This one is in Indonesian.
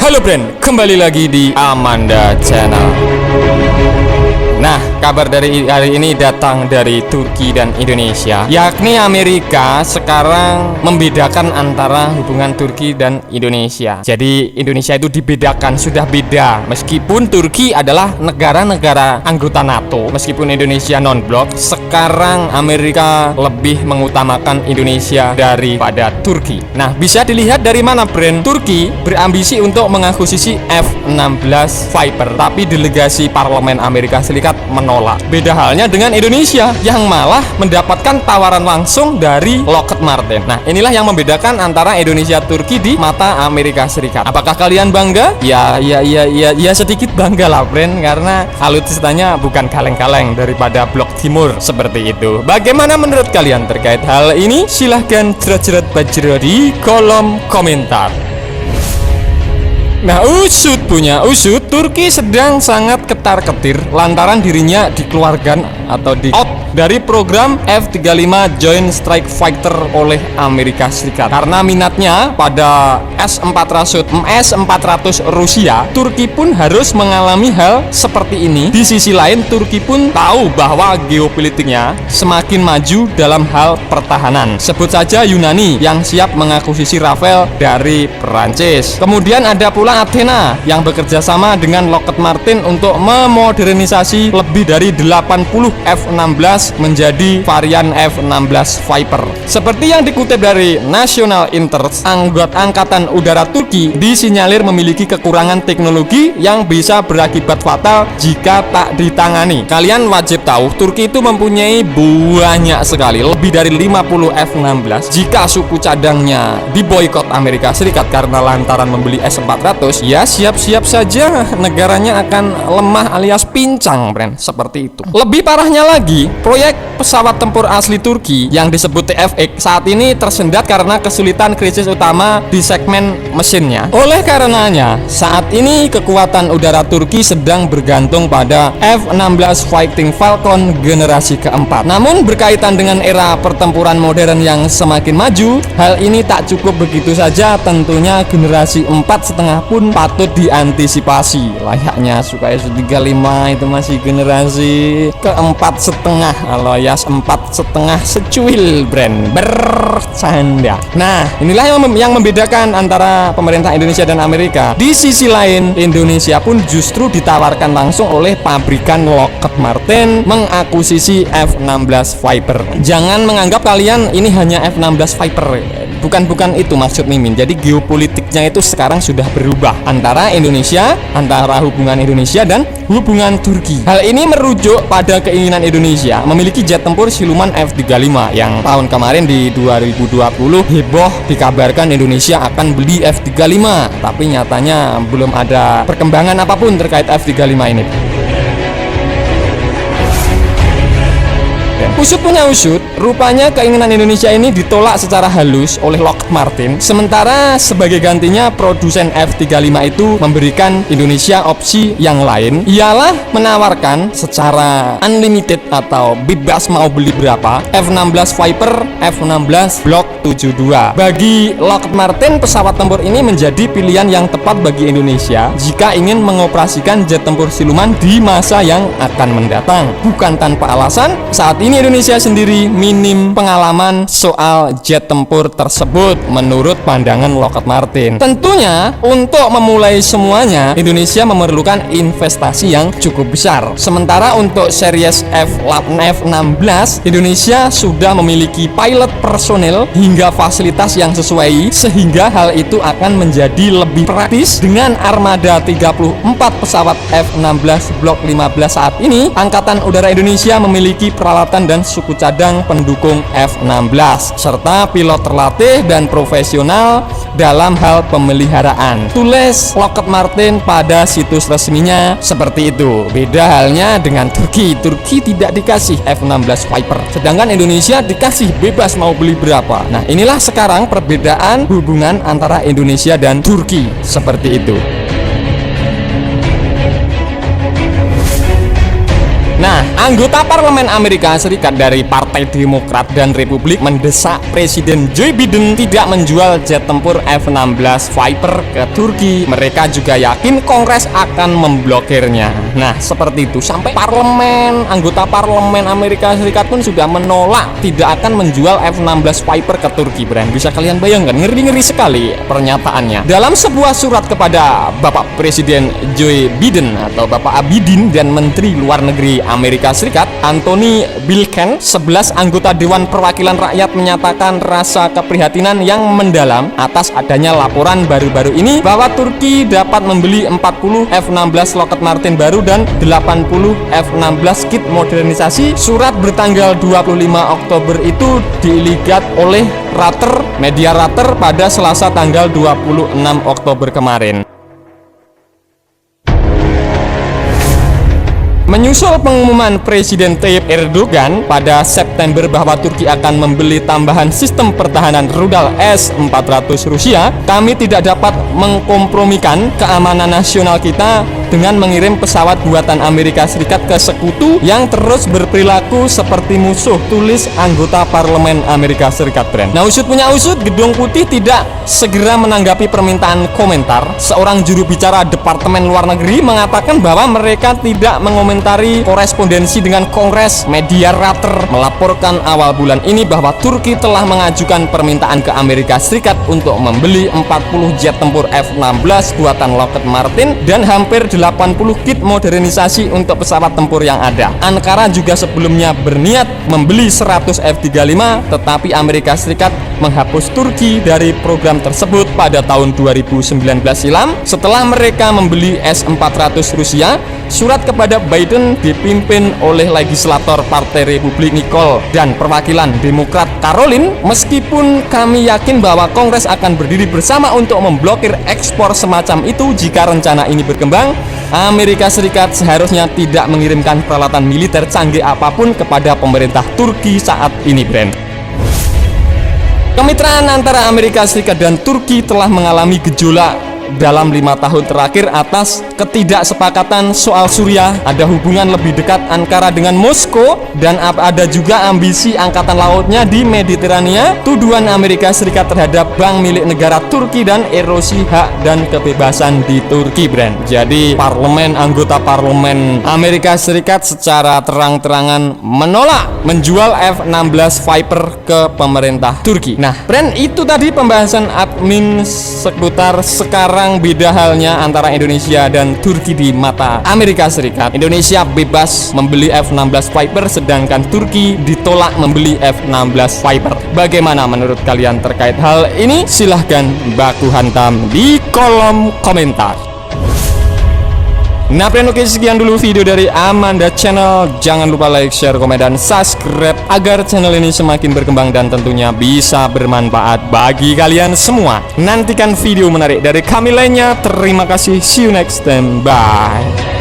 Halo friend, kembali lagi di Amanda Channel. Nah, kabar dari hari ini datang dari Turki dan Indonesia, yakni Amerika sekarang membedakan antara hubungan Turki dan Indonesia. Jadi Indonesia itu dibedakan, sudah beda. Meskipun Turki adalah negara-negara anggota NATO, meskipun Indonesia non-blok, sekarang Amerika lebih mengutamakan Indonesia daripada Turki. Nah, bisa dilihat dari mana, brand Turki berambisi untuk mengakuisisi F-16 Viper, tapi delegasi parlemen Amerika Serikat menolak. Beda halnya dengan Indonesia yang malah mendapatkan tawaran langsung dari Lockheed Martin. Nah, inilah yang membedakan antara Indonesia Turki di mata Amerika Serikat. Apakah kalian bangga? Ya sedikit bangga lah, friend, karena alutsistanya bukan kaleng-kaleng daripada Blok Timur seperti itu. Bagaimana menurut kalian terkait hal ini? Silahkan jerat-jerat bajro di kolom komentar. Nah, usut punya usut, Turki sedang sangat ketar-ketir lantaran dirinya dikeluarkan atau di-out dari program F-35 Joint Strike Fighter oleh Amerika Serikat. Karena minatnya pada S-400 Rusia, Turki pun harus mengalami hal seperti ini. Di sisi lain, Turki pun tahu bahwa geopolitiknya semakin maju dalam hal pertahanan. Sebut saja Yunani yang siap mengakuisisi Rafale dari Perancis. Kemudian ada pula Athena yang bekerja sama dengan Lockheed Martin untuk memodernisasi lebih dari 80 F-16 menjadi varian F-16 Viper. Seperti yang dikutip dari National Interest, anggota Angkatan Udara Turki disinyalir memiliki kekurangan teknologi yang bisa berakibat fatal jika tak ditangani. Kalian wajib tahu, Turki itu mempunyai banyak sekali, lebih dari 50 F-16. Jika suku cadangnya diboikot Amerika Serikat karena lantaran membeli S-400, ya siap-siap saja negaranya akan lemah alias pincang, friend. Seperti itu. Lebih parahnya lagi, proyek pesawat tempur asli Turki yang disebut TFX saat ini tersendat karena kesulitan krisis utama di segmen mesinnya. Oleh karenanya, saat ini kekuatan udara Turki sedang bergantung pada F-16 Fighting Falcon generasi keempat. Namun berkaitan dengan era pertempuran modern yang semakin maju, hal ini tak cukup begitu saja. Tentunya generasi 4,5 pun patut diantisipasi. Layaknya Sukhoi Su-35 itu masih generasi keempat setengah, alias 4,5 secuil, brand bercanda. Nah, inilah yang membedakan antara pemerintah Indonesia dan Amerika. Di sisi lain, Indonesia pun justru ditawarkan langsung oleh pabrikan Lockheed Martin mengakuisisi F-16 Viper. Jangan menganggap kalian ini hanya F-16 Viper. Bukan itu maksud Mimin. Jadi geopolitiknya itu sekarang sudah berubah antara hubungan Indonesia dan hubungan Turki. Hal ini merujuk pada keinginan Indonesia memiliki jet tempur siluman F-35 yang tahun kemarin di 2020 heboh dikabarkan Indonesia akan beli F-35, tapi nyatanya belum ada perkembangan apapun terkait F-35 ini. Usut punya usut, rupanya keinginan Indonesia ini ditolak secara halus oleh Lockheed Martin. Sementara sebagai gantinya produsen F-35 itu memberikan Indonesia opsi yang lain, ialah menawarkan secara unlimited atau bebas mau beli berapa F-16 Viper, F-16 Block 72. Bagi Lockheed Martin, pesawat tempur ini menjadi pilihan yang tepat bagi Indonesia jika ingin mengoperasikan jet tempur siluman di masa yang akan mendatang. Bukan tanpa alasan, saat ini Indonesia sendiri minim pengalaman soal jet tempur tersebut menurut pandangan Lockheed Martin. Tentunya untuk memulai semuanya, Indonesia memerlukan investasi yang cukup besar. Sementara untuk series F-16, Indonesia sudah memiliki pilot personel hingga fasilitas yang sesuai, sehingga hal itu akan menjadi lebih praktis. Dengan armada 34 pesawat F-16 Block 15 saat ini, Angkatan Udara Indonesia memiliki peralatan dan suku cadang pendukung F-16 serta pilot terlatih dan profesional dalam hal pemeliharaan. Tulis Lockheed Martin pada situs resminya seperti itu. Beda halnya dengan Turki. Turki tidak dikasih F-16 Viper, sedangkan Indonesia dikasih bebas mau beli berapa. Nah, inilah sekarang perbedaan hubungan antara Indonesia dan Turki seperti itu. Nah, Anggota parlemen Amerika Serikat dari Partai Demokrat dan Republik mendesak Presiden Joe Biden tidak menjual jet tempur F-16 Viper ke Turki. Mereka juga yakin Kongres akan memblokirnya. Nah, seperti itu. Sampai anggota parlemen Amerika Serikat pun sudah menolak tidak akan menjual F-16 Viper ke Turki, Bren. Bisa kalian bayangkan, ngeri-ngeri sekali pernyataannya. Dalam sebuah surat kepada Bapak Presiden Joe Biden atau Bapak Abidin dan Menteri Luar Negeri Amerika Serikat Anthony Blinken, 11 anggota Dewan Perwakilan Rakyat menyatakan rasa keprihatinan yang mendalam atas adanya laporan baru-baru ini bahwa Turki dapat membeli 40 F-16 Lockheed Martin baru dan 80 F-16 kit modernisasi. Surat bertanggal 25 Oktober itu dilihat oleh media Reuters pada Selasa tanggal 26 Oktober kemarin. Menyusul pengumuman Presiden Tayyip Erdogan pada September bahwa Turki akan membeli tambahan sistem pertahanan rudal S-400 Rusia, kami tidak dapat mengkompromikan keamanan nasional kita dengan mengirim pesawat buatan Amerika Serikat ke sekutu yang terus berperilaku seperti musuh, tulis anggota parlemen Amerika Serikat, Bren. Nah, usut punya usut, Gedung Putih tidak segera menanggapi permintaan komentar. Seorang juru bicara Departemen Luar Negeri mengatakan bahwa mereka tidak mengomentari korespondensi dengan Kongres. Media Reuters melaporkan awal bulan ini bahwa Turki telah mengajukan permintaan ke Amerika Serikat untuk membeli 40 jet tempur F-16 buatan Lockheed Martin dan hampir 80 kit modernisasi untuk pesawat tempur yang ada. Ankara juga sebelumnya berniat membeli 100 F-35, tetapi Amerika Serikat menghapus Turki dari program tersebut pada tahun 2019 silam setelah mereka membeli S-400 Rusia. Surat kepada Biden dipimpin oleh legislator Partai Republik Nicole dan perwakilan Demokrat Caroline. Meskipun kami yakin bahwa Kongres akan berdiri bersama untuk memblokir ekspor semacam itu jika rencana ini berkembang, Amerika Serikat seharusnya tidak mengirimkan peralatan militer canggih apapun kepada pemerintah Turki saat ini, Bren. Kemitraan antara Amerika Serikat dan Turki telah mengalami gejolak dalam 5 tahun terakhir atas ketidaksepakatan soal Suriah. Ada hubungan lebih dekat Ankara dengan Moskow dan ada juga ambisi angkatan lautnya di Mediterania, tuduhan Amerika Serikat terhadap bank milik negara Turki dan erosi hak dan kebebasan di Turki, Bren. Jadi anggota parlemen Amerika Serikat secara terang-terangan menolak menjual F-16 Viper ke pemerintah Turki. Nah, Bren, itu tadi pembahasan admin seputar sekarang beda halnya antara Indonesia dan Turki di mata Amerika Serikat. Indonesia bebas membeli F-16 Viper sedangkan Turki ditolak membeli F-16 Viper. Bagaimana menurut kalian terkait hal ini? Silahkan baku hantam di kolom komentar. Nah, friend, oke, sekian dulu video dari Amanda Channel. Jangan lupa like, share, komen, dan subscribe agar channel ini semakin berkembang dan tentunya bisa bermanfaat bagi kalian semua. Nantikan video menarik dari kami lainnya. Terima kasih, see you next time, bye.